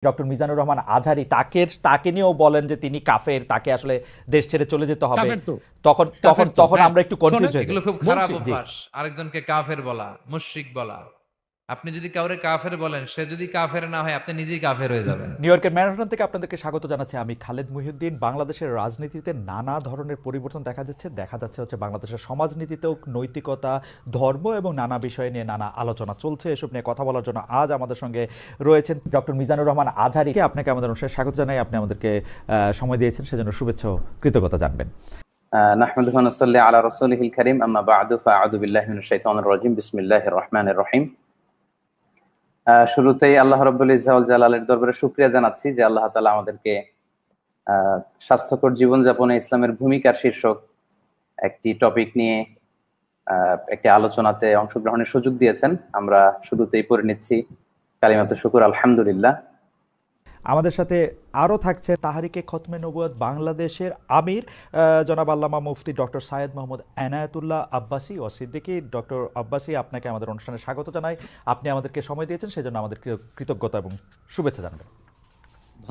Doctor Mizanur Rahman Azhari তাকে নিয়েও বলেন যে তিনি কাফের, তাকে আসলে দেশ ছেড়ে চলে যেতে হবে। তখন তখন তখন আমরা একটু কনফিউজ হয়ে যাই। এগুলো খুব খারাপ অভ্যাস, আরেকজনকে কাফের বলা, মুশরিক বলা। আপনি যদি কাউরে কাফের বলেন, সে যদি কাফের না হয়, আপনি নিজেই কাফের হয়ে যাবেন। নিউ ইয়র্কের ম্যানহাটন থেকে আপনাদেরকে স্বাগত জানাচ্ছি আমি খালেদ মুহিউদ্দিন। বাংলাদেশের রাজনীতিতে নানা ধরনের পরিবর্তন দেখা যাচ্ছে হচ্ছে বাংলাদেশের সমাজনীতিতেও নৈতিকতা, ধর্ম এবং নানা বিষয় নিয়ে নানা আলোচনা চলছে। এসব নিয়ে কথা বলার জন্য আজ আমাদের সঙ্গে রয়েছেন ডক্টর মিজানুর রহমান আজহারিকে। আপনাকে আমাদের অনুষ্ঠানে স্বাগত জানাই। আপনি আমাদেরকে সময় দিয়েছেন, সেজন্য শুভেচ্ছা ও কৃতজ্ঞতা জানবেন। নাহমাদুহু ওয়া নুসাল্লি আলা রাসূলিহিল কারীম, আম্মা বা'দু, ফাআউযু বিল্লাহি মিনাশ শাইতানির রাজীম, বিসমিল্লাহির রহমানির রহিম। শুরুতেই আল্লাহ রাব্বুল ইজ্জা ওয়াল জালালের দরবারে শুকরিয়া জানাচ্ছি যে আল্লাহ তাআলা আমাদেরকে স্বাস্থ্যকর জীবনযাপনে ইসলামের ভূমিকার শীর্ষক একটি টপিক নিয়ে একটি আলোচনাতে অংশগ্রহণের সুযোগ দিয়েছেন। আমরা শুরুতেই পড়ে নিচ্ছি কালিমাতুশ শুকর, আলহামদুলিল্লাহ। আমাদের সাথে আরও থাকছে তাহরিকে খতমে নবুয়ত বাংলাদেশের আমির জনাব আল্লামা মুফতি ডক্টর সায়েদ মোহাম্মদ এনায়েতুল্লাহ আব্বাসী ও সিদ্দিকী। ডক্টর আব্বাসী, আপনাকে আমাদের অনুষ্ঠানে স্বাগত জানাই। আপনি আমাদেরকে সময় দিয়েছেন, সেজন্য আমাদের কৃতজ্ঞতা এবং শুভেচ্ছা জানাবেন।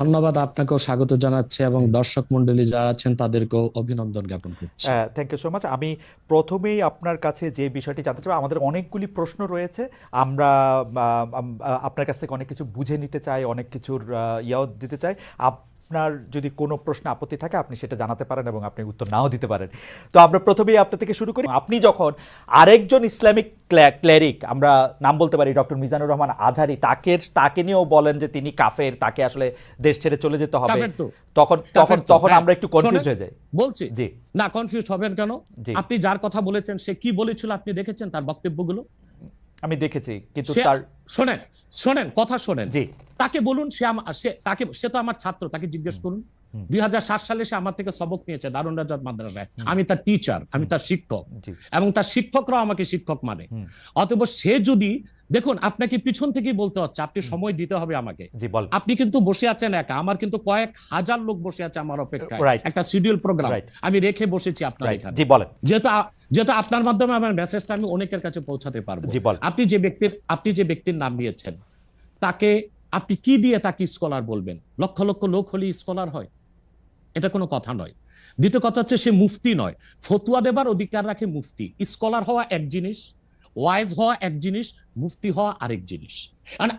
ধন্যবাদ, আপনাকেও স্বাগত জানাচ্ছি এবং দর্শক মণ্ডলী যারা আছেন তাদেরকেও অভিনন্দন জ্ঞাপন করছি। Thank you so much. আমি প্রথমেই আপনার কাছে যে বিষয়টি জানতে চাই, আমাদের অনেকগুলি প্রশ্ন রয়েছে, আমরা আপনার কাছ থেকে অনেক কিছু বুঝে নিতে চাই, অনেক কিছুর ইয়াও দিতে চাই। আপনার যদি কোনো প্রশ্ন আপত্তি থাকে আপনি সেটা জানাতে পারেন এবং আপনি উত্তর নাও দিতে পারেন। তো আমরা প্রথমেই আপনার থেকে শুরু করি। আপনি যখন আরেকজন ইসলামিক ক্লেরিক, আমরা নাম বলতে পারি ডক্টর মিজানুর রহমান আজহারি, তাকে নিয়েও বলেন যে তিনি কাফের, তাকে আসলে দেশ ছেড়ে চলে যেতে হবে, তখন আমরা একটু কনফিউজ হয়ে যাই। বলছি জি না, কনফিউজ হবেন কেন? আপনি যার কথা বলেছেন সে কি বলেছিল আপনি দেখেছেন তার বক্তব্যগুলো? আমি দেখেছি, কিন্তু তার শোনেন কথা শোনেন। জি, তাকে বলুন, সে তো আমার ছাত্র, তাকে জিজ্ঞেস করুন। 2007 সালে সে আমার থেকে সবক নিয়েছে দারুন রাজাত মাদ্রাসায়। আমি তার টিচার, আমি তার শিক্ষক, এবং তার শিক্ষকরাও আমাকে শিক্ষক মানে। অতএব সে যদি, দেখুন আপনাকে পিছন থেকেই বলতে হচ্ছে, আপনি সময় দিতে হবে আমাকে। আপনি কিন্তু বসে আছেন একা, আমার কিন্তু কয়েক হাজার লোক বসে আছে আমার অপেক্ষায়, একটা শিডিউল প্রোগ্রাম আমি রেখে বসেছি আপনার এখানে। যেহেতু আপনার মাধ্যমে আমার মেসেজটা আমি অনেকের কাছে পৌঁছাতে পারবো। আপনি যে ব্যক্তির নাম নিয়েছেন, তাকে আপনি কি দিয়ে তাকে স্কলার বলবেন? লক্ষ লক্ষ লোক হলে স্কলার হয়? এটা কোনো কথা নয়। দ্বিতীয় কথা হচ্ছে, সে মুফতি নয়, ফতুয়া দেবার অধিকার রাখে মুফতি। স্কলার হওয়া এক জিনিস, ওয়াইজ হওয়া এক জিনিস, মুফতি হওয়া আরেক জিনিস।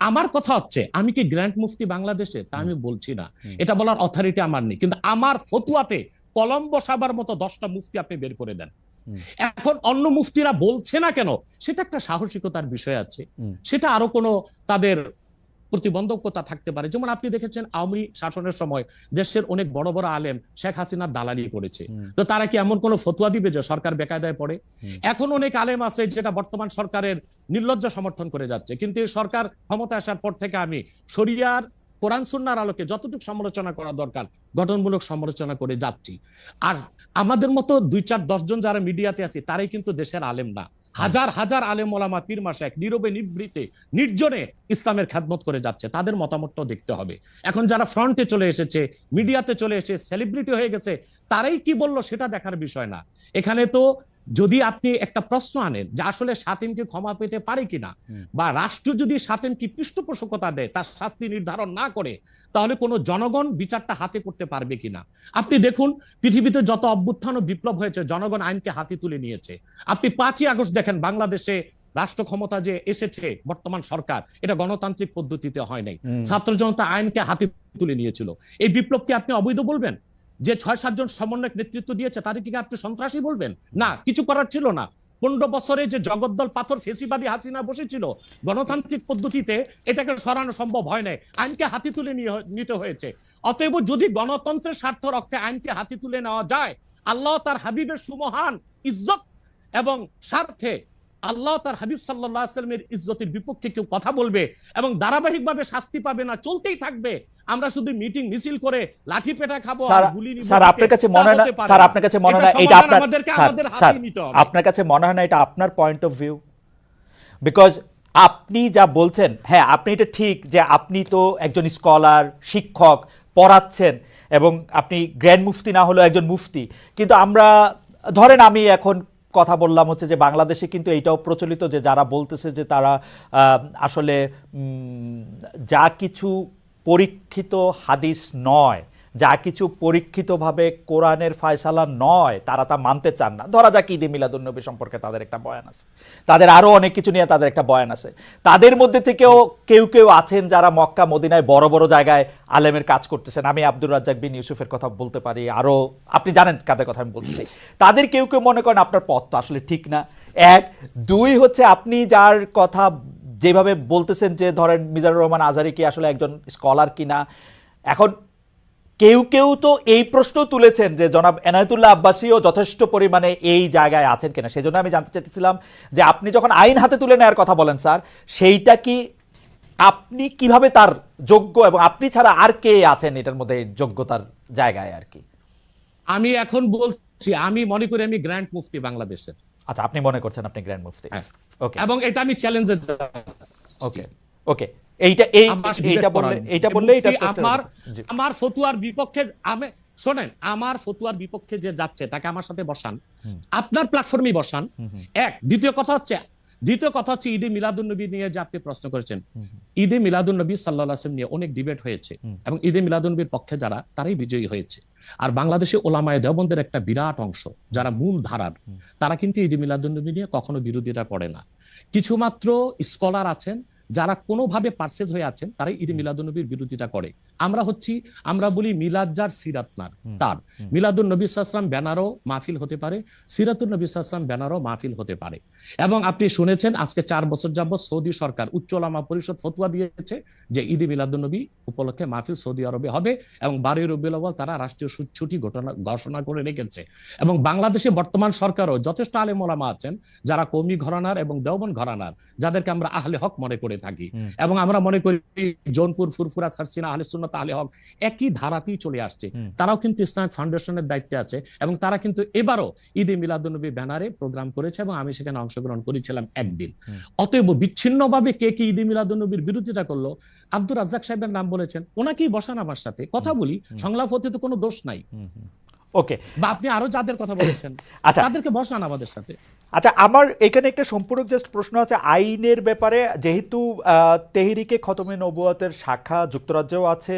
আমার কথা হচ্ছে, আমি কি গ্র্যান্ড মুফতি বাংলাদেশে? তা আমি বলছি না, এটা বলার অথরিটি আমার নেই, কিন্তু আমার ফতুয়াতে কলম বসাবার মতো 10টা মুফতি আপনি বের করে দেন। এখন অন্য মুফতিরা বলছে না কেন, সেটা একটা সাহসিকতার বিষয় আছে, সেটা আরো কোনো তাদের প্রতিবন্ধকতা থাকতে পারে। যেমন আপনি দেখেছেন আওয়ামী শাসনের সময় দেশের অনেক বড় বড় আলেম শেখ হাসিনার দালালি করেছে, তো তারা কি এমন কোন ফতোয়া দিবে যে সরকার বেকায়দায় পড়ে? এখন অনেক আলেম আছে যেটা বর্তমান সরকারের নির্লজ্জ সমর্থন করে যাচ্ছে, কিন্তু এই সরকার ক্ষমতা আসার পর থেকে আমি শরিয়ার কোরআন সুন্নাহর আলোকে যতটুকু সমালোচনা করা দরকার গঠনমূলক সমালোচনা করে যাচ্ছি। আর আমাদের মতো 2-4-10 জন যারা মিডিয়াতে আছে তারাই কিন্তু দেশের আলেম না। হাজার হাজার আলেম ওলামা, পীর মাশায়েখ নীরবে নিভৃতে নির্জনে ইসলামের খেদমত করে যাচ্ছে, তাদের মতামতটাও দেখতে হবে। এখন যারা ফ্রন্টে চলে এসেছে, মিডিয়াতে চলে এসে সেলিব্রিটি হয়ে গেছে, তারাই কি বললো সেটা দেখার বিষয় না। এখানে তো যদি আপনি একটা প্রশ্ন আনেন যে আসলে শাতিমকে ক্ষমা পেতে পারে কিনা, বা রাষ্ট্র যদি শাতিমকে পৃষ্ঠপোষকতা দেয়, তার শাস্তি নির্ধারণ না করে, তাহলে কোনো জনগণ বিচারটা হাতে করতে পারবে কিনা? আপনি দেখুন, পৃথিবীতে যত অভ্যুত্থান ও বিপ্লব হয়েছে, জনগণ আইনকে হাতে তুলে নিয়েছে। আপনি 5ই আগস্ট দেখেন, বাংলাদেশে রাষ্ট্র ক্ষমতা যে এসেছে বর্তমান সরকার, এটা গণতান্ত্রিক পদ্ধতিতে হয় নাই, ছাত্র জনতা আইনকে হাতে তুলে নিয়েছিল। এই বিপ্লবকে আপনি অবৈধ বলবেন? যে 6-7 জন সমন্বয়ক নেতৃত্ব দিয়েছে তাদেরকে আপনি সন্ত্রাসী বলবেন? না, কিছু করার ছিল না। 15 বছরে যে জগদ্দল পাথর ফেসিবাদী হাসিনা বসেছিল, গণতান্ত্রিক পদ্ধতিতে এটাকে সরানো সম্ভব হয় নাই, আইনকে হাতে তুলে নিতে হয়েছে। অতএব যদি গণতন্ত্রের স্বার্থ রক্ষে আইনকে হাতে তুলে নেওয়া যায়, আল্লাহ তার হাবিবের সুমহান ইজ্জত এবং স্বার্থে আল্লাহ তার হাবিব সাল্লাল্লাহু আলাইহি ওয়াসাল্লামের ইজ্জতের বিপক্ষে কেউ কথা বলবে এবং ধারাবাহিকভাবে শাস্তি পাবে না, চলতেই থাকবে। আমরা শুধু মিটিং মিছিল করে লাঠি পেটা খাবো আর গুলি নিব। স্যার আপনার কাছে মনে হয় না, স্যার আপনার কাছে মনে হয় না এটা আপনার, স্যার আপনার কাছে মনে হয় না এটা আপনার পয়েন্ট অফ ভিউ? বিকজ আপনি যা বলছেন, হ্যাঁ আপনি এটা ঠিক যে আপনি তো একজন স্কলার, শিক্ষক, পড়াচ্ছেন এবং আপনি গ্র্যান্ড মুফতি না হলেও একজন মুফতি, কিন্তু আমরা ধরেন আমি এখন কথা বললাম হচ্ছে যে বাংলাদেশে কিন্তু এইটাও প্রচলিত যে যারা বলতেছে যে তারা আসলে যা কিছু পরীক্ষিত হাদিস নয়, যা কিছু পরীক্ষিতভাবে কোরআনের ফয়সালা নয়, তারা তা মানতে চান না। ধরা যাক ঈদে মিলাদুন্নবী সম্পর্কে তাদের একটা বয়ান আছে, তাদের আরও অনেক কিছু নিয়ে তাদের একটা বয়ান আছে। তাদের মধ্যে থেকেও কেউ কেউ আছেন যারা মক্কা মদিনায় বড় বড় জায়গায় আলেমের কাজ করতেছেন। আমি আব্দুর রাজ্জাক বিন ইউসুফের কথা বলতে পারি, আরও আপনি জানেন কাদের কথা আমি বলছি। তাদের কেউ কেউ মনে করেন আপনার পথ তো আসলে ঠিক না। এক, দুই হচ্ছে আপনি যার কথা যেভাবে বলতেছেন যে ধরেন মিজানুর রহমান আজহারী কি আসলে একজন স্কলার কিনা। এখন কেউ কেউ তো এই প্রশ্ন তুলেছেন যে জনাব এনায়েতুল্লাহ আব্বাসীও যথেষ্ট পরিমাণে এই জায়গায় আছেন কিনা। সেজন্য আমি জানতে চাইতেছিলাম যে আপনি যখন আইন হাতে তুলে নেওয়ার কথা বলেন স্যার, সেইটা কি আপনি কিভাবে তার যোগ্য, এবং আপনি ছাড়া আর কে আছেন এটার মধ্যে যোগ্যতার জায়গায় আর কি? আমি এখন বলছি, আমি মনে করি আমি গ্র্যান্ড মুফতি বাংলাদেশের। আচ্ছা, আপনি মনে করছেন আপনি গ্র্যান্ড মুফতি? ওকে, এবং এটা আমি চ্যালেঞ্জে ওকে ওকে আমার ফতুয়ার বিপক্ষে শোনেন, আমার ফতুয়ার বিপক্ষে যে যাচ্ছে তাকে আমার সাথে বসান, আপনার প্ল্যাটফর্মে বসান। এক, দ্বিতীয় কথা হচ্ছে ঈদে মিলাদুন্নবী নিয়ে যে আপনি প্রশ্ন করেছেন, ঈদে মিলাদুন্নবী সাল্লাল্লাহু আলাইহি ওয়াসাল্লাম নিয়ে অনেক ডিবেট হয়েছে এবং ঈদে মিলাদুন্নবীর পক্ষে যারা, তারাই বিজয়ী হয়েছে। আর বাংলাদেশে ওলামায়ে দেওবন্দের একটা বিরাট অংশ যারা মূল ধারার, তারা কিন্তু ঈদে মিলাদুন্নবী নিয়ে কখনো বিরোধিতা করে না। কিছু মাত্র স্কলার আছেন যারা কোনোভাবে পারসেজ হয়ে আছেন, তারাই ঈদে মিলাদুন্নবীর বিরোধিতা করে। আমরা বলি মিলাদ যার সিরাত নার তার, মিলাদুন নবী সাল্লাল্লাহু আলাইহি ওয়াসাল্লাম ব্যানারও মাহফিল হতে পারে, সিরাতুন নবী সাল্লাল্লাহু আলাইহি ওয়াসাল্লাম ব্যানারও মাহফিল হতে পারে। এবং আপনি শুনেছেন আজকে 4 বছর যাবত সৌদি সরকার উচ্চ ওলামা পরিষদ ফতোয়া দিয়েছে যে ঈদে মিলাদুন্নবী উপলক্ষে মাহফিল সৌদি আরবে হবে এবং 12 রবিউল আউয়াল তারা রাষ্ট্রীয় ছুটি ঘোষণা করে রেখেছে। এবং বাংলাদেশে বর্তমান সরকারও যথেষ্ট আলেম ওলামা আছেন যারা কওমি ঘরানার এবং দেওবন্দ ঘরানার, যাদেরকে আমরা আহলে হক মনে করে থাকি। এবং আমরা মনে করি জৌনপুর, ফুরফুরা, সারসিনা, আহলে সুন্নাত, আহলে হক একই ধারাতেই চলে আসছে। তারাও কিন্তু ইসলামিক ফাউন্ডেশনের দায়িত্বে আছে এবং তারা কিন্তু এবারও ঈদে মিলাদুন্নবী ব্যানারে প্রোগ্রাম করেছে এবং আমি সেখানে অংশগ্রহণ করেছিলাম একদিন। অতএব বিচ্ছিন্নভাবে কে কি ঈদে মিলাদুন্নবীর বিরোধিতা করলো, আব্দুর রাজ্জাক সাহেবের নাম বলেছেন, ওনাকেই বসান আমার সাথে কথা বলি, সংলাপ হতে তো কোনো দোষ নাই। ওকে, বা আপনি আরো যাদের কথা বলেছেন তাদেরকে বসান আমাদের সাথে। আচ্ছা, আমার এখানে একটা সম্পূরক জাস্ট প্রশ্ন আছে আইনের ব্যাপারে। যেহেতু তেহরিকে খতমে নবুয়তের শাখা যুক্তরাজ্যেও আছে,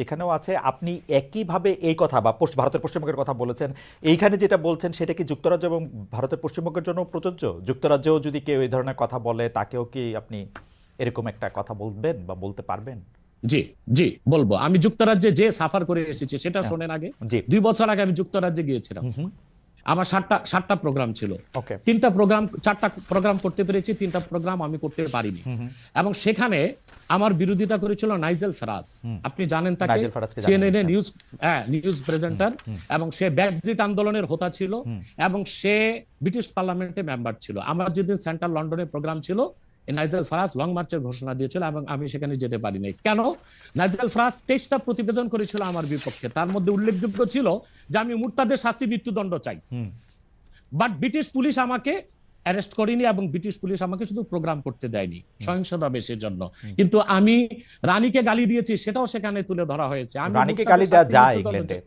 এখানেও আছে, আপনি একইভাবে এই কথা বা ভারতের পশ্চিমবঙ্গের কথা বলেছেন, এইখানে যেটা বলছেন সেটা কি যুক্তরাজ্য এবং ভারতের পশ্চিমবঙ্গের জন্য প্রযোজ্য? যুক্তরাজ্যেও যদি কেউ এই ধরনের কথা বলে তাকেও কি আপনি এরকম একটা কথা বলবেন বা বলতে পারবেন? জি জি বলবো। আমি যুক্তরাজ্যে যে সাফার করে এসেছি সেটা শোনেন আগে। 2 বছর আগে আমি যুক্তরাজ্যে গিয়েছিলাম। আমার 7টা প্রোগ্রাম ছিল। 4টা প্রোগ্রাম করতে পেরেছি, 3টা প্রোগ্রাম আমি করতে পারিনি। এবং সেখানে আমার বিরোধিতা করেছিল নাইজেল ফারাজ। আপনি জানেন তাকে, সিএনএন নিউজ প্রেজেন্টার, এবং সে ব্রেক্সিট আন্দোলনের হোতা ছিল এবং সে ব্রিটিশ পার্লামেন্টে মেম্বার ছিল। আমার যেদিন সেন্ট্রাল লন্ডনে প্রোগ্রাম ছিল, নাইজেল ফারাজ লং মার্চের ঘোষণা দিয়েছিল এবং আমি সেখানে যেতে পারিনি। কেন? নাইজেল ফারাজ 23টা প্রতিবেদন করেছিল আমার বিপক্ষে। তার মধ্যে উল্লেখযোগ্য ছিল যে আমি মুরতাদের শাস্তি মৃত্যুদণ্ড চাই। বাট ব্রিটিশ পুলিশ আমাকে অ্যারেস্ট করেনি এবং ব্রিটিশ পুলিশ আমাকে শুধু প্রোগ্রাম করতে দেয়নি সহিংসতা বেশের জন্য। কিন্তু আমি রানীকে গালি দিয়েছি, সেটাও সেখানে তুলে ধরা হয়েছে। আমি রানীকে গালি দেওয়া যায় ইংল্যান্ডে?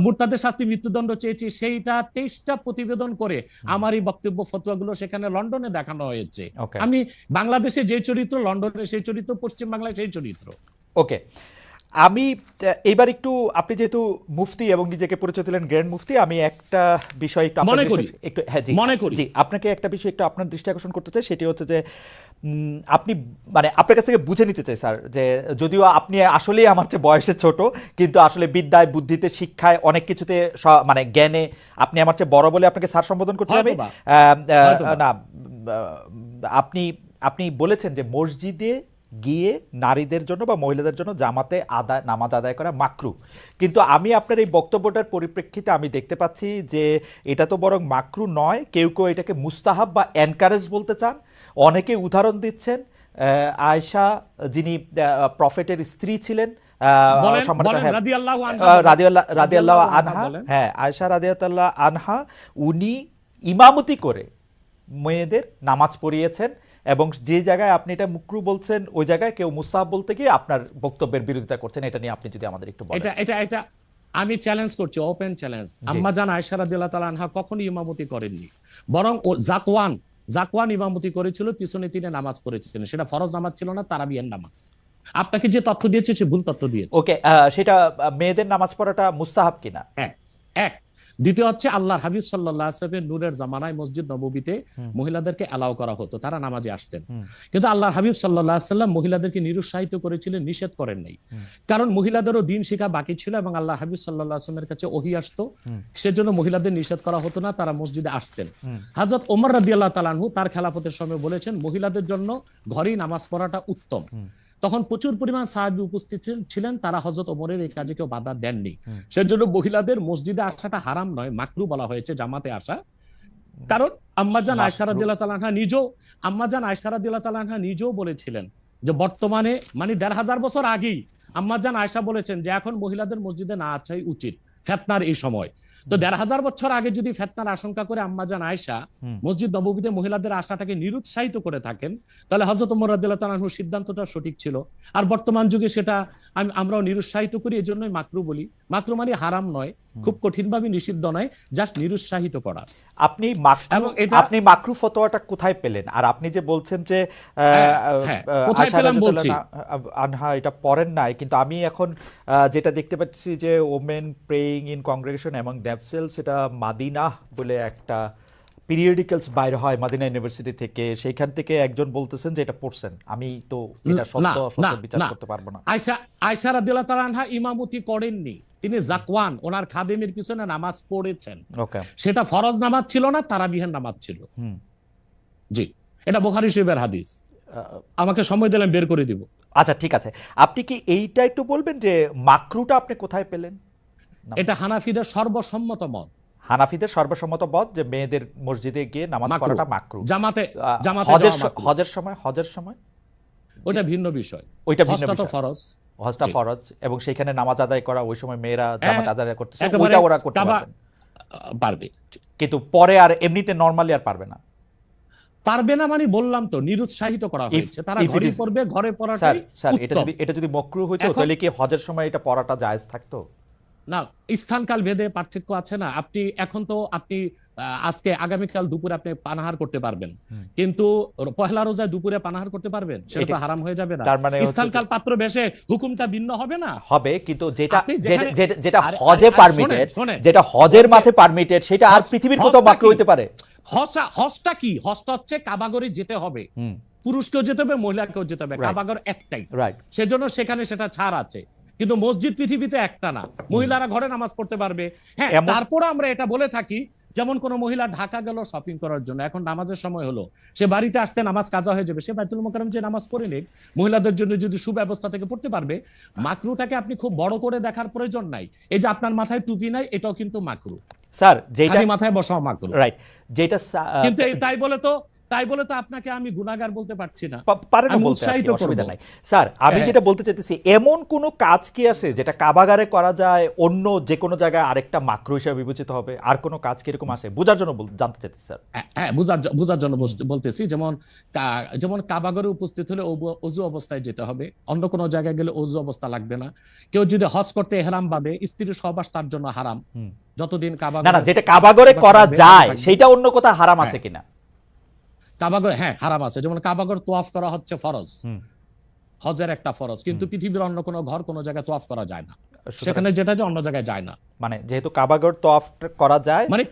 মুরতাদের শাস্তি মৃত্যুদণ্ড চেয়েছি, সেইটা 23টা প্রতিবেদন করে আমার এই বক্তব্য ফতোয়াগুলো সেখানে লন্ডনে দেখানো হয়েছে। আমি বাংলাদেশে যে চরিত্র, লন্ডনে সেই চরিত্র, পশ্চিম বাংলায় সেই চরিত্র। ওকে, আমি এবার একটু, আপনি যেহেতু মুফতি এবং নিজেকে পরিচয় দিলেন গ্র্যান্ড মুফতি, আমি একটা বিষয় একটু আপনাকে একটা বিষয় একটু আপনার দৃষ্টি আকর্ষণ করতে চাই। সেটি হচ্ছে যে আপনি মানে আপনার কাছ থেকে বুঝে নিতে চাই স্যার, যে যদিও আপনি আসলেই আমার চেয়ে বয়সে ছোট, কিন্তু আসলে বিদ্যায়, বুদ্ধিতে, শিক্ষায়, অনেক কিছুতে মানে জ্ঞানে আপনি আমার চেয়ে বড় বলে আপনাকে স্যার সম্বোধন করছি আমি। না, আপনি বলেছেন যে মসজিদে গিয়ে নারীদের জন্য বা মহিলাদের জন্য জামাতে নামাজ আদায় করা মাকরু। কিন্তু আমি আপনার এই বক্তব্যটার পরিপ্রেক্ষিতে আমি দেখতে পাচ্ছি যে এটা তো বরং মাকরু নয়, কেউ কেউ এটাকে মুস্তাহাব বা এনকারেজ বলতে চান। অনেকে উদাহরণ দিচ্ছেন আয়েশা, যিনি প্রফেটের স্ত্রী ছিলেন, রাদিয়াল্লাহু আনহা, আয়েশা রাদিয়াল্লাহু আনহা, উনি ইমামতি করে মেয়েদের নামাজ পড়িয়েছেন। এবং যে জায়গায় আপনি এটা মুকরু বলছেন, ওই জায়গায় কেউ মুস্তাহাব বলতে গিয়ে আপনার বক্তব্যের বিরোধিতা করছেন। এটা নিয়ে আপনি যদি আমাদের একটু বলেন। এটা আমি চ্যালেঞ্জ করছি, ওপেন চ্যালেঞ্জ। আম্মা জান আয়েশা রাদিয়াল্লাহু তাআলা আনহা কখনোই ইমামতি করেননি, বরং জাকওয়ান ইমামতি করেছিল, পিছনে তিনি নামাজ পড়েছিলেন। সেটা ফরজ নামাজ ছিল না, তারাবিহের নামাজ। আপনাকে যে তথ্য দিয়েছে সে ভুল তথ্য দিয়েছে। ওকে, সেটা মেয়েদের নামাজ পড়াটা মুস্তাহাব কিনা? হ্যাঁ, এক। দ্বিতীয় হচ্ছে আল্লাহর হাবিব সাল্লাল্লাহু আলাইহি ওয়াসাল্লামের নূরের জামানায় মসজিদ নববীতে মহিলাদেরকে অ্যালাউ করা হতো, তারা নামাজে আসতেন। কিন্তু আল্লাহর হাবিব সাল্লাল্লাহু আলাইহি ওয়াসাল্লাম মহিলাদেরকে নিরুৎসাহিত করেছিলেন, নিষেধ করেন নাই। কারণ মহিলাদেরও দিন শেখা বাকি ছিল এবং আল্লাহর হাবিব সাল্লাল্লাহু আলাইহি ওয়াসাল্লামের কাছে ওহী আসতো, সেজন্য মহিলাদের নিষেধ করা হতো না, তারা মসজিদে আসতেন। হযরত ওমর রাদিয়াল্লাহু তাআলা আনহু তার খেলাফতের সময় বলেছেন মহিলাদের জন্য ঘরেই নামাজ পড়াটা উত্তম। তখন প্রচুর পরিমাণ সাহাবী উপস্থিত ছিলেন, তারা হযরত ওমরের এই কাজে কেউ বাধা দেননি। সেজন্য মহিলাদের মসজিদে আসাটা হারাম নয়, মাকরু বলা হয়েছে জামাতে আসা। কারণ আম্মাজান আয়েশা রাদিয়াল্লাহু তাআলা আনহা নিজেও বলেছিলেন যে বর্তমানে মানে ১৫০০ বছর আগেই আম্মাজান আয়েশা বলেছেন যে এখন মহিলাদের মসজিদে না আসাই উচিত ফিতনার এই সময়। তো ১৫০০ বছর আগে যদি ফিতনার আশঙ্কা করে আম্মাজান আয়েশা মসজিদ নববীতে মহিলাদের আসাটাকে নিরুৎসাহিত করে থাকেন, তাহলে হযরত ওমর রাদিয়াল্লাহু তাআলা আনহুর সিদ্ধান্তটা সঠিক ছিল। আর বর্তমান যুগে সেটা আমরাও নিরুৎসাহিত করি, এজন্যই মাকরু বলি। মাকরু মানে হারাম নয়, খুব কঠিনভাবে নিষিদ্ধ নয়, জাস্ট নিরুৎসাহিত করা। আপনি মাকরু ফতোয়াটা কোথায় পেলেন? আর আপনি যে বলছেন যে কোথায় পেলাম বলছি, আনহা এটা পড়েন নাই, কিন্তু আমি এখন যেটা দেখতে পাচ্ছি যে women praying in congregation among themselves, সেটা মাদিনা বলে একটা পিরিয়ডিক্যালস বাইরে হয় মাদিনা ইউনিভার্সিটি থেকে, সেইখান থেকে একজন বলতেছেন যে এটা পড়ছেন। আমি তো এটা সত্য বিচার করতে পারবো না। আয়েশা রাদিয়াল্লাহু তাআলা আনহা ইমামতি করেননি, তিনি জাকওয়ান ওনার খাদেমের পিছনে নামাজ পড়েছেন। ওকে, সেটা ফরজ নামাজ ছিল না, তারাবিহের নামাজ ছিল। জি, এটা বুখারী শরীফের হাদিস। আমাকে সময় দিলেন বের করে দিব। আচ্ছা ঠিক আছে, আপনি কি এইটা একটু বলবেন যে মাকরুটা আপনি কোথায় পেলেন? এটা হানাফিদের সর্বসম্মত মত। হানাফিদের সর্বসম্মত মত যে মেয়েদের মসজিদে গিয়ে নামাজ পড়াটা মাকরু। জামাতে হজের সময় ওটা ভিন্ন বিষয়, ওইটা ভিন্ন হজটা তো বিষয়। ফরজ, হজটা ফরজ এবং সেখানে নামাজ আদায় করা, ওই সময় মেয়েরা জামাত আদায় করতেছে, একেবারে ওইটা ওরা করতে পারবে, কিন্তু পরে আর এমনিতে নরমালি আর পারবে না। পারবে না মানে বললাম তো নিরুৎসাহিত করা হয়েছে, তারা ঘরে পড়বে, ঘরে পড়াটাই উত্তম। এটা যদি মাকরু হইতো তাহলে কি হজের সময় এটা পড়াটা জায়েজ থাকতো? না, স্থানকাল ভেদে পার্থক্য আছে না। আপনি এখন তো আজকে আগামীকাল দুপুরে আপনি পানাহার করতে পারবেন, কিন্তু পহেলা রোজায় দুপুরে পানাহার করতে পারবেন? সেটা তো হারাম হয়ে যাবে না? স্থানকাল পাত্র বেশে হুকুমটা ভিন্ন হবে না? হবে, কিন্তু যেটা হজে পারমিটেড, যেটা হজের মাঠে পারমিটেড, সেটা আর পৃথিবীর কোথাও মাকরু হইতে পারে? হজটা কি? হজটা হচ্ছে কাবাগরে যেতে হবে, পুরুষকেও যেতে হবে, মহিলাকেও যেতে হবে, কাবাগর একটাই, সেজন্য সেখানে সেটা ছাড় আছে। কিন্তু মসজিদ পৃথিবীতে একটা না, মহিলারা ঘরে নামাজ পড়তে পারবে। হ্যাঁ, তারপর আমরা এটা বলে থাকি, যেমন কোন মহিলা ঢাকা গেল শপিং করার জন্য, এখন নামাজের সময় হলো, সে বাড়িতে আসতে নামাজ কাজা হয়ে যাবে, সে বাইতুল মোকাররম যে নামাজ পড়ে নেক, মহিলাদের জন্য যদি সুব্যবস্থা থেকে পড়তে পারবে। মাকরুটাকে আপনি খুব বড় করে দেখার প্রয়োজন নাই। এই যে আপনার মাথায় টুপি নাই, এটাও কিন্তু মাকরু স্যার, যেটা মাথায় বসাও মাকরু, রাইট। যেটা কিন্তু তাই বলে তো আপনাকে আমি গুনাহগার বলতে পারছি না, পারেন না বলতে, অসুবিধা নাই। স্যার, আমি যেটা বলতে চাইতেছি, এমন কোন কাজ কি আছে যেটা কাবাগারে করা যায়, অন্য যে কোনো জায়গায় আরেকটা মাকরু হিসেবে বিবেচিত হবে? আর কোন কাজ কি এরকম আছে? বোঝার জন্য জানতে চাইতেছি স্যার। হ্যাঁ, বোঝার জন্য বলতেছি। যেমন কাবাগারে উপস্থিত হলে ওযু অবস্থায় যেতে হবে, অন্য কোনো জায়গায় গেলে ওযু অবস্থা লাগবে না। কেউ যদি হজ করতে ইহরাম বাঁধে, স্ত্রীর সহবাস তার জন্য হারাম যতদিন কাবাগারে, না, যেটা কাবাগারে করা যায় সেটা অন্য কোথাও হারাম আছে কিনা? কাবাগর, হ্যাঁ হারাম আছে। যেমন কাবাগর তোয়াফ করা হচ্ছে ফরজ, হজের একটা ফরজ, কিন্তু পৃথিবীর অন্য কোনো ঘর কোনো জায়গায় তোয়াফ করা যায় না, সেখানে যেটা যে অন্য জায়গায় যায় না। মানে যেহেতু কাবাগর তোয়াফ করা যায়, মানে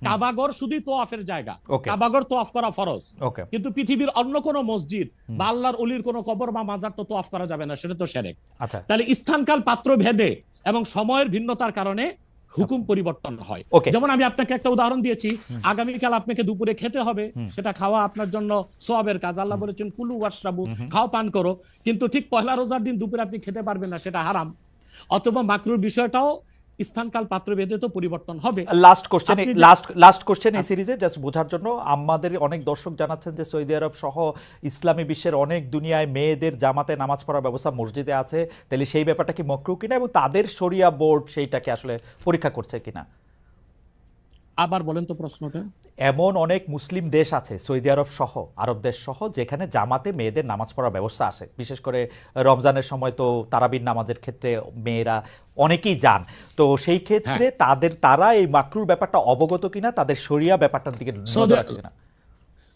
কাবাগর শুধু তোয়াফের জায়গা, কাবাগর তোয়াফ করা ফরজ, কিন্তু পৃথিবীর অন্য কোনো মসজিদ বা আল্লাহর ওলির কোনো কবর বা মাজার তো তোয়াফ করা যাবে না, সেটা তো শিরক। আচ্ছা, তাহলে স্থানকাল পাত্র ভেদে এবং সময়ের ভিন্নতার কারণে হুকুম পরিবর্তন হয়। যেমন আমি আপনাকে একটা উদাহরণ দিয়েছি, আগামীকাল আপনাকে দুপুরে খেতে হবে, সেটা খাওয়া আপনার জন্য সওয়াবের কাজ। আল্লাহ বলেছেন কুলু ওয়াশরাবু, খাও পান করো, কিন্তু ঠিক পহেলা রোজার দিন দুপুরে আপনি খেতে পারবেন না, সেটা হারাম। অথবা মাকরুর বিষয়টাও স্থানকাল পাত্র ভেদে তো পরিবর্তন হবে। লাস্ট কোশ্চেন এই সিরিজে জাস্ট বোঝার জন্য, আমাদের অনেক দর্শক জানাচ্ছেন যে সৌদি আরব সহ ইসলামী বিশ্বের অনেক দুনিয়ায় মেয়েদের জামাতে নামাজ পড়ার ব্যবস্থা মসজিদে আছে, তাহলে সেই ব্যাপারটা কি মাকরু কিনা এবং তাদের শরিয়া বোর্ড সেইটাকে আসলে পরীক্ষা করছে কিনা? আবার বলেন তো প্রশ্নটা। এমন অনেক মুসলিম দেশ আছে, সৌদি আরব সহ, আরব দেশ সহ, যেখানে জামাতে মেয়েদের নামাজ পড়ার ব্যবস্থা আছে। বিশেষ করে রমজানের সময় তো তারাবির নামাজের ক্ষেত্রে মেয়েরা অনেকেই যান, তো সেই ক্ষেত্রে তারা এই মাকরুর ব্যাপারটা অবগত কিনা, তাদের শরিয়া ব্যাপারটার দিকে নজর রাখছে কিনা?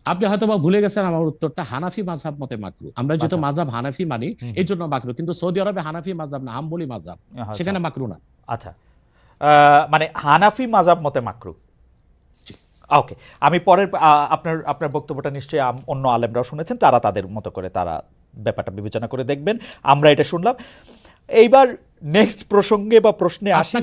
আপনি হয়তো বা ভুলে গেছেন আমার উত্তরটা। হানাফি মাযহাব মতে মাকরু। আমরা যেহেতু আচ্ছা। মাযহাব হানাফি মানি এই জন্য মাকরু, কিন্তু সৌদি আরবে হানাফি মাযহাব না, হাম্বলি মাযহাব, আচ্ছা। সেখানে মাকরু না। আচ্ছা, মানে হানাফি মাযহাব মতে মাকরু। ওকে, আমি পরের আপনার আপনার বক্তব্যটা নিশ্চয়ই অন্য আলেমরাও শুনেছেন, তারা তাদের মতো করে তারা ব্যাপারটা বিবেচনা করে দেখবেন। আমরা এটা শুনলাম। এইবার নেক্সট প্রসঙ্গে বা প্রশ্নে আসি।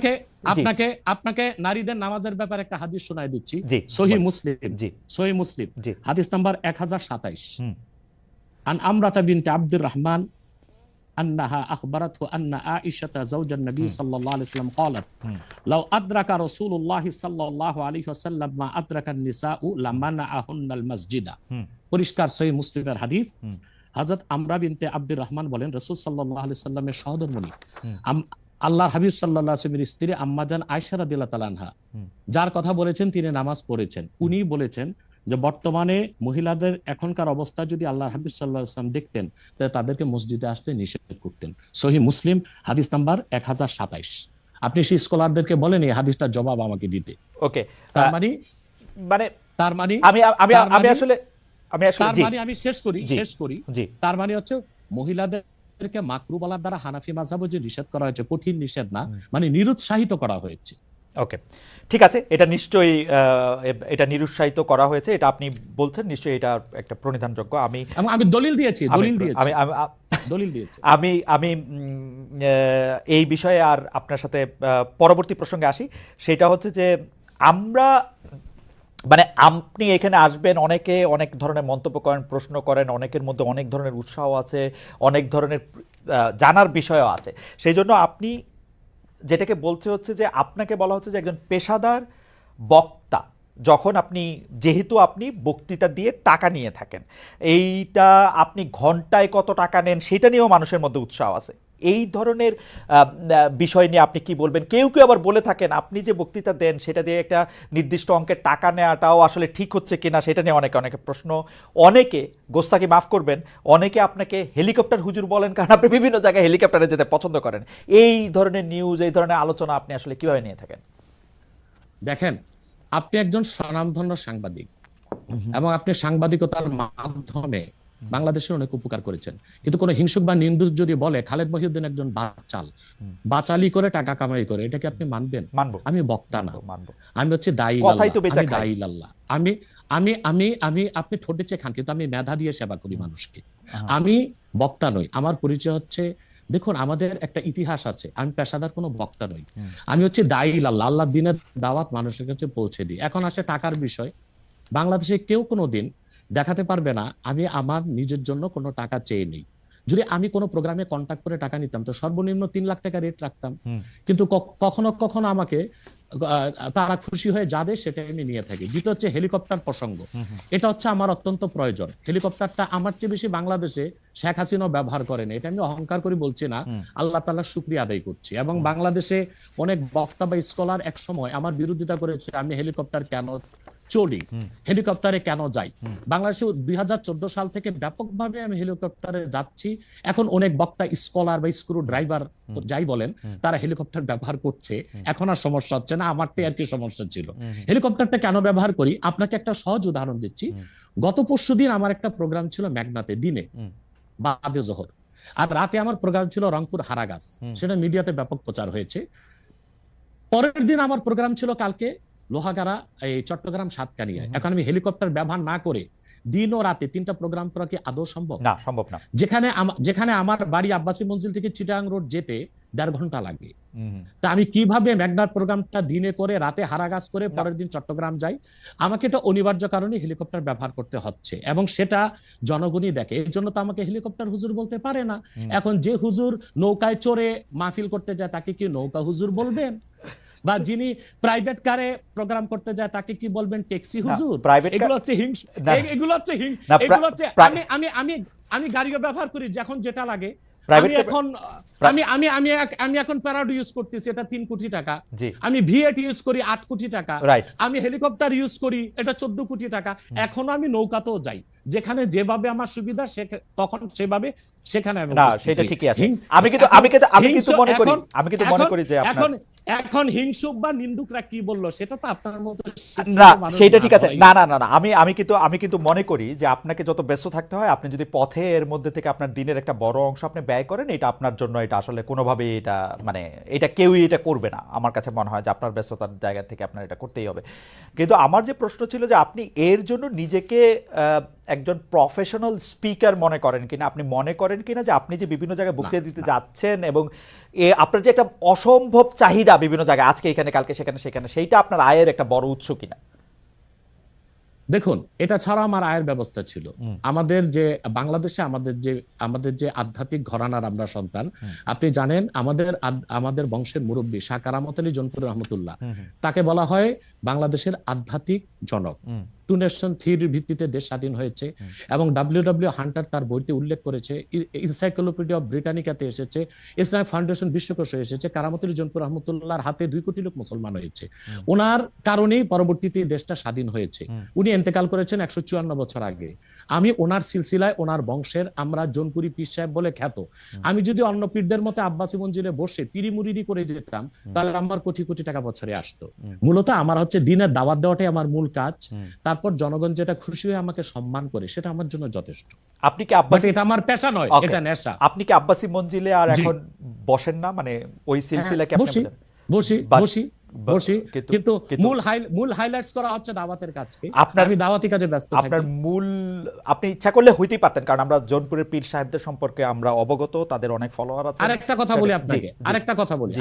আপনাকে আপনাকে নারীদের নামাজের ব্যাপারে একটা হাদিস শোনায় দিচ্ছি। জি, সহিহ মুসলিম, জি, সহিহ মুসলিম জি, হাদিস নাম্বার 1027। হুম, আন আমরাতা বিনতে আব্দুর রহমান أنها أخبرته أن عائشة زوج النبي صلى الله عليه وسلم قالت لو أدرك رسول الله صلى الله عليه وسلم ما أدرك النساء لمنعهن المسجد। পরিষ্কার সহিহ মুসলিমের হাদিস। হযরত আমরা বিনতে আব্দুর রহমান বলেন রাসূল সাল্লাল্লাহু আলাইহি সাল্লামের সহধর্মিণী আল্লাহর হাবিব সাল্লাল্লাহু আলাইহি ওয়াসাল্লামের স্ত্রী আম্মাজান আয়েশা রাদিয়াল্লাহু তাআলা আনহা, যার কথা বলেছেন তিনি নামাজ পড়েছেন, উনি বলেছেন যে বর্তমানে মহিলাদের এখনকার অবস্থা যদি আল্লাহর হাবিব সাল্লাল্লাহু আলাইহি ওয়াসাল্লাম দেখতেন তাহলে তাদেরকে মসজিদে আসতে নিষেধ করতেন। সহিহ মুসলিম হাদিস নাম্বার 1027। আপনি সেই স্কলারদেরকে বলেন এই হাদিসটার জবাব আমাকে দিতে। ওকে, তার মানে আমি শেষ করি। তার মানে হচ্ছে মহিলাদেরকে মাকরু বলার দ্বারা হানাফি মাযহাবে যে নিষেধ করা হয়েছে, কঠিন নিষেধ না, মানে নিরুৎসাহিত করা হয়েছে। ওকে, ঠিক আছে, এটা নিশ্চয়ই এটা নিরুৎসাহিত করা হয়েছে, এটা আপনি বলছেন, নিশ্চয়ই এটা একটা প্রণিধানযোগ্য। আমি দলিল দিয়েছি। আমি এই বিষয়ে আর আপনার সাথে পরবর্তী প্রসঙ্গে আসি। সেটা হচ্ছে যে আমরা মানে আপনি এখানে আসবেন, অনেকে অনেক ধরনের মন্তব্য করেন, প্রশ্ন করেন, অনেকের মধ্যে অনেক ধরনের উৎসাহ আছে, অনেক ধরনের জানার বিষয়ও আছে। সেই জন্য আপনি যেটাকে বলছে হচ্ছে যে আপনাকে বলা হচ্ছে যে একজন পেশাদার বক্তা, যখন যেহেতু আপনি বক্তৃতা দিয়ে টাকা নিয়ে থাকেন, এইটা আপনি ঘন্টায় কত টাকা নেন সেটা নিয়েও মানুষের মধ্যে উৎসাহ আছে। এই ধরনের বিষয় নিয়ে আপনি কি বলবেন? কেউ কেউ আবার বলে থাকেন আপনি যে বক্তৃতা দেন সেটা দিয়ে একটা নির্দিষ্ট অঙ্কের টাকা নেওয়াটাও আসলে ঠিক হচ্ছে কিনা সেটা নিয়ে অনেকে প্রশ্ন। অনেকে, গোস্তাকি মাফ করবেন, অনেকে আপনাকে হেলিকপ্টার হুজুর বলেন, কারণ আপনি বিভিন্ন জায়গায় হেলিকপ্টারে যেতে পছন্দ করেন। এই ধরনের নিউজ, এই ধরনের আলোচনা আপনি আসলে কিভাবে নিয়ে থাকেন? দেখেন, আপনি একজন স্বনামধন্য সাংবাদিক এবং আপনি সাংবাদিকতার মাধ্যমে বাংলাদেশের অনেক উপকার করেছেন, কিন্তু কোন হিংসুক বা নিন্দুক যদি বলে খালেদ মহিউদ্দিন একজন বাচালি করে টাকা কামাই করে, এটাকে আপনি মানবেন? মানবো। আমি বক্তা না, আমি হচ্ছে দায়ী আল্লাহ। আমি আপনি ঠোঁটে চেয়ে খান, কিন্তু আমি মেধা দিয়ে সেবা করি মানুষকে। আমি বক্তা নই। আমার পরিচয় হচ্ছে, দেখুন আমাদের একটা ইতিহাস আছে, আমি পেশাদার কোনো বক্তা নই, আমি হচ্ছে দায়ী আল্লাহ। আল্লাহর দিনের দাওয়াত মানুষের কাছে পৌঁছে দিই। এখন আসে টাকার বিষয়। বাংলাদেশে কেউ কোনোদিন দেখাতে পারবে না আমি আমার নিজের জন্য কোনো টাকা চেয়ে নেই। যদি আমি কোনো প্রোগ্রামে কন্ট্যাক্ট করে টাকা নিতাম তো সর্বনিম্ন 3 লাখ টাকা রেট রাখতাম, কিন্তু কখনো কখনো আমাকে তারা খুশি হয়ে যাবে সেটা আমি নিয়ে থাকি। দ্বিতীয় হচ্ছে হেলিকপ্টার প্রসঙ্গ, এটা হচ্ছে আমার অত্যন্ত প্রয়োজন। হেলিকপ্টারটা আমার চেয়ে বেশি বাংলাদেশে শেখ হাসিনাও ব্যবহার করেন, এটা আমি অহংকার করে বলছি না, আল্লাহ তাআলার শুকরিয়া আদায় করছি। এবং বাংলাদেশে অনেক বক্তা বা স্কলার এক সময় আমার বিরোধিতা করেছে, আমি হেলিকপ্টার কেন চলি, হেলিকপ্টারে কেন যাই। বাংলাদেশে 2014 সাল থেকে ব্যাপকভাবে আমি হেলিকপ্টারে যাচ্ছি। এখন অনেক বক্তা, স্কলার বা স্ক্রু ড্রাইভার যাই বলেন, তারা হেলিকপ্টার ব্যবহার করছে, এখন আর সমস্যা হচ্ছে না। আমারটাই আর কি সমস্যা ছিল। হেলিকপ্টারটা কেন ব্যবহার করি, আপনাকে একটা সহজ উদাহরণ দিচ্ছি। গত পরশুদিন আমার একটা প্রোগ্রাম ছিল মেঘনাতে, দিনে বাদে জোহর, আর রাতে আমার প্রোগ্রাম ছিল রংপুর হারাগাছ, সেটা মিডিয়াতে ব্যাপক প্রচার হয়েছে। পরের দিন আমার প্রোগ্রাম ছিল কালকে লোহাগাড়া, এই চট্টগ্রাম সাতকানিয়া। এখন আমি হেলিকপ্টার ব্যবহার না করে দিন ও রাতে 3টা প্রোগ্রাম করা কি আদৌ সম্ভব? না, সম্ভব না। যেখানে আমার বাড়ি আব্বাসী মঞ্জিল থেকে চিটাগাং রোড যেতে 1.5 ঘন্টা লাগে, তা আমি কিভাবে মেঘনার প্রোগ্রামটা দিনে করে রাতে হারাগাছ করে পরের দিন চট্টগ্রাম যাই? আমাকে এটা অনিবার্য কারণে হেলিকপ্টার ব্যবহার করতে হচ্ছে, এবং সেটা জনগণই দেখে। এর জন্য তো আমাকে হেলিকপ্টার হুজুর বলতে পারে না। এখন যে হুজুর নৌকায় চড়ে মাহফিল করতে যায় তাকে কি নৌকা হুজুর বলবেন? বা যিনি প্রাইভেট কারে প্রোগ্রাম করতে যায় তাকে কি বলবেন ট্যাক্সি হুজুর? এগুলো হচ্ছে আমি গাড়িও ব্যবহার করি যখন যেটা লাগে। আমি এখন প্যারাডো ইউজ করতেছি, এটা 3 কোটি টাকা। আমি ভিএট ইউজ করি 8 কোটি টাকা। আমি হেলিকপ্টার ইউজ করি, এটা 14 কোটি টাকা। এখনো আমি নৌকাতেও যাই, যেখানে যেভাবে আমার সুবিধা তখন সেভাবে সেখানে আমি। না, সেটা ঠিকই আছে। আমি কিন্তু মনে করি যে এখন হিংসুক বা নিন্দুকরা কি বললো সেটা তো আপনার মতো শিক্ষিত না মানুষ সেটা না ঠিক আছে, ভাই। না না না না, আমি কিন্তু মনে করি যে আপনাকে যত ব্যস্ত থাকতে হয়, আপনি যদি পথে এর মধ্যে থেকে আপনার দিনের একটা বড় অংশ আপনি ব্যয় করেন, এটা আপনার জন্য এটা আসলে কোনোভাবেই এটা মানে এটা কেউই এটা করবে না। আমার কাছে মনে হয় যে আপনার ব্যস্ততার জায়গা থেকে আপনার এটা করতেই হবে। কিন্তু আমার যে প্রশ্ন ছিল যে আপনি এর জন্য নিজেকে একজন প্রফেশনাল স্পিকার মনে করেন কিনা, আপনি মনে করেন কিনা যে আপনি যে বিভিন্ন জায়গায় বক্তৃতা দিতে যাচ্ছেন এবং আপনার যে একটা অসম্ভব চাহিদা বিভিন্ন জায়গায়, আজকে এখানে কালকে সেখানে সেখানে, সেইটা আপনার আয়ের একটা বড় উৎস কিনা? দেখুন, এটা ছাড়া আমার আয়ের ব্যবস্থা ছিল। আমাদের যে বাংলাদেশে আমাদের যে আধ্যাত্মিক ঘরানার আমরা সন্তান, আপনি জানেন আমাদের বংশের মুরব্বী শাহ কারামত আলী জনপুর রহমতুল্লাহ, তাকে বলা হয় বাংলাদেশের আধ্যাত্মিক জনক। টু নেশন থিওরির ভিত্তিতে দেশ স্বাধীন হয়েছে এবং ডব্লিউ হান্টার তার বইতে উল্লেখ করেছে, এনসাইক্লোপিডিয়া অফ ব্রিটানিকাতে এসেছে, ইসলামিক ফাউন্ডেশন বিশ্বকোষে এসেছে, কারামত আলী জনপুর রহমতুল্লাহর হাতে 2 কোটি লোক মুসলমান হয়েছে। ওনার কারণেই পরবর্তীতে দেশটা স্বাধীন হয়েছে। উনি ইন্তেকাল করেছেন 154 বছর আগে। আমি ওনার সিলসিলায়, ওনার বংশের আমরা জোনপুরি পীর সাহেব বলে খ্যাত। আমি যদি অন্য পীরদের মতো আব্বাসী মঞ্জিলে বসে পিরি মুরিদি করে যেতাম, তাহলে আমার কোটি কোটি টাকা বছরে আসতো। মূলত আমার হচ্ছে দিনের দাওয়াত দেওয়াটাই আমার মূল কাজ। তারপর জনগণ যেটা খুশি হয়ে আমাকে সম্মান করে, সেটা আমার জন্য যথেষ্ট। আপনি কি আব্বাসী, এটা আমার পেশা নয়, Okay. এটা নেশা। আপনি কি আব্বাসী মঞ্জিলে আর জি। এখন বসেন না, মানে ওই সিলসিলা কি আপনি বসি বলেন? বসি But- বসি বসি, কিন্তু মূল হাইলাইটস করা হচ্ছে দাওয়াতের কাজকে। আমি দাওয়াতি কাজে ব্যস্ত থাকি। আপনার মূল, আপনি ইচ্ছা করলে হইতেই পারতেন, কারণ আমরা জোনপুরের পীর সাহেবদের সম্পর্কে আমরা অবগত, তাদের অনেক ফলোয়ার আছে। আরেকটা কথা বলি আপনাকে, জি, জি। আরেকটা কথা বলি।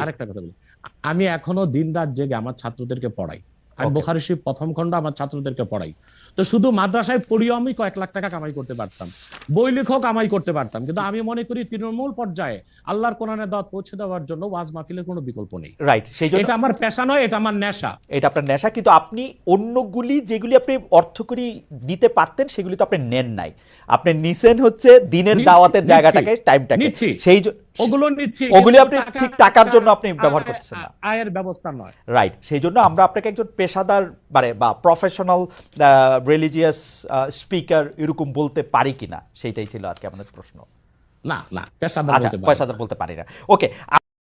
আমি এখনো দিনরাত জেগে আমার ছাত্রদেরকে পড়াই। আমি Okay. বুখারী শরীফ প্রথম খণ্ড আমার ছাত্রদেরকে পড়াই। তো শুধু মাদ্রাসায় পড়িও আমি কয়েক লাখ টাকা কামাই করতে পারতাম, বই লেখক কামাই করতে পারতাম, কিন্তু আমি মনে করি তৃণমূল পর্যায়ে আল্লাহর কোরআনের দাওয়াত পৌঁছে দেওয়ার জন্য ওয়াজ মাহফিলের কোনো বিকল্প নেই। রাইট, সেই জন্য এটা আমার পেশা নয়, এটা আমার নেশা। এটা আপনার নেশা, কিন্তু আপনি অন্যগুলি যেগুলি আপনি অর্থকরী দিতে পারতেন সেগুলি তো আপনি নেন নাই। আপনি নিছেন হচ্ছে দিনের দাওয়াতের জায়গাটাকে, টাইমটাকে, সেই ওগুলো নিচ্ছি, ওগুলি আপনি ঠিক টাকার জন্য আপনি ব্যবহার করছেন না, আয়ের ব্যবস্থা নয়। রাইট। সেই জন্য আমরা আপনাকে একজন পেশাদার মানে বা প্রফেশনাল রিলিজিয়াস স্পিকার এরকম বলতে পারি কিনা, সেইটাই ছিল আর কি আমাদের প্রশ্ন। না, পেশাদার আচ্ছা, বলতে পারি না। পেশাদার বলতে পারি না। ওকে।